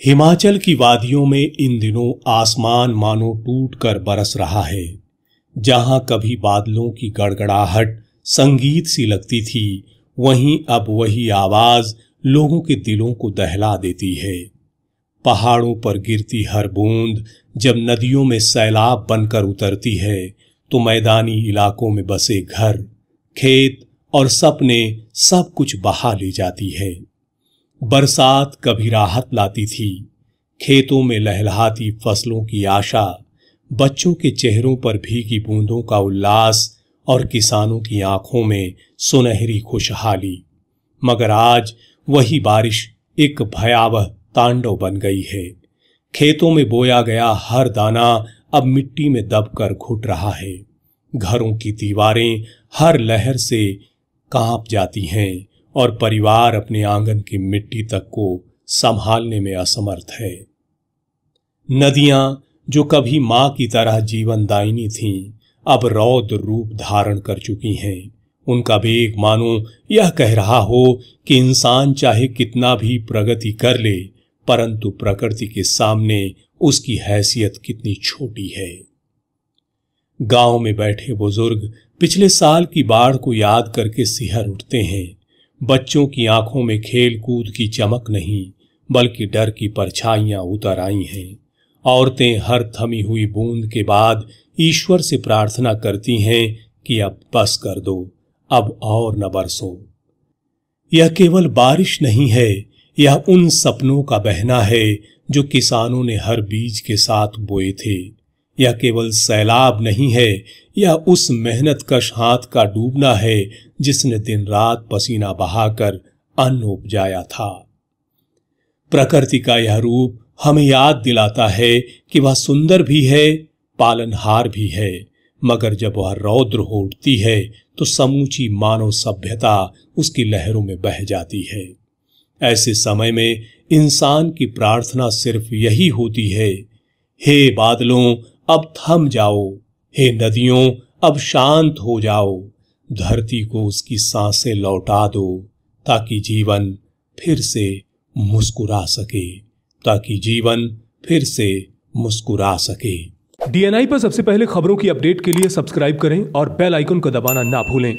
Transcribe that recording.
हिमाचल की वादियों में इन दिनों आसमान मानो टूट कर बरस रहा है। जहां कभी बादलों की गड़गड़ाहट संगीत सी लगती थी, वहीं अब वही आवाज लोगों के दिलों को दहला देती है। पहाड़ों पर गिरती हर बूंद जब नदियों में सैलाब बनकर उतरती है, तो मैदानी इलाकों में बसे घर, खेत और सपने सब कुछ बहा ले जाती है। बरसात कभी राहत लाती थी, खेतों में लहलहाती फसलों की आशा, बच्चों के चेहरों पर भीगी बूंदों का उल्लास और किसानों की आंखों में सुनहरी खुशहाली। मगर आज वही बारिश एक भयावह तांडव बन गई है। खेतों में बोया गया हर दाना अब मिट्टी में दबकर घुट रहा है। घरों की दीवारें हर लहर से कांप जाती हैं और परिवार अपने आंगन की मिट्टी तक को संभालने में असमर्थ है। नदियां जो कभी मां की तरह जीवनदायिनी थीं, अब रौद्र रूप धारण कर चुकी हैं। उनका वेग मानो यह कह रहा हो कि इंसान चाहे कितना भी प्रगति कर ले, परंतु प्रकृति के सामने उसकी हैसियत कितनी छोटी है। गांव में बैठे बुजुर्ग पिछले साल की बाढ़ को याद करके सिहर उठते हैं। बच्चों की आंखों में खेल कूद की चमक नहीं, बल्कि डर की परछाइयां उतर आई हैं। औरतें हर थमी हुई बूंद के बाद ईश्वर से प्रार्थना करती हैं कि अब बस कर दो, अब और न बरसो। यह केवल बारिश नहीं है, यह उन सपनों का बहना है जो किसानों ने हर बीज के साथ बोए थे। यह केवल सैलाब नहीं है, यह उस मेहनतकश हाथ का डूबना है जिसने दिन रात पसीना बहाकर अन्न उपजाया था। प्रकृति का यह रूप हमें याद दिलाता है कि वह सुंदर भी है, पालनहार भी है, मगर जब वह रौद्र हो उठती है तो समूची मानव सभ्यता उसकी लहरों में बह जाती है। ऐसे समय में इंसान की प्रार्थना सिर्फ यही होती है, हे बादलों अब थम जाओ, हे नदियों अब शांत हो जाओ, धरती को उसकी सांसें लौटा दो, ताकि जीवन फिर से मुस्कुरा सके, ताकि जीवन फिर से मुस्कुरा सके। DNI पर सबसे पहले खबरों की अपडेट के लिए सब्सक्राइब करें और बेल आइकन को दबाना ना भूलें।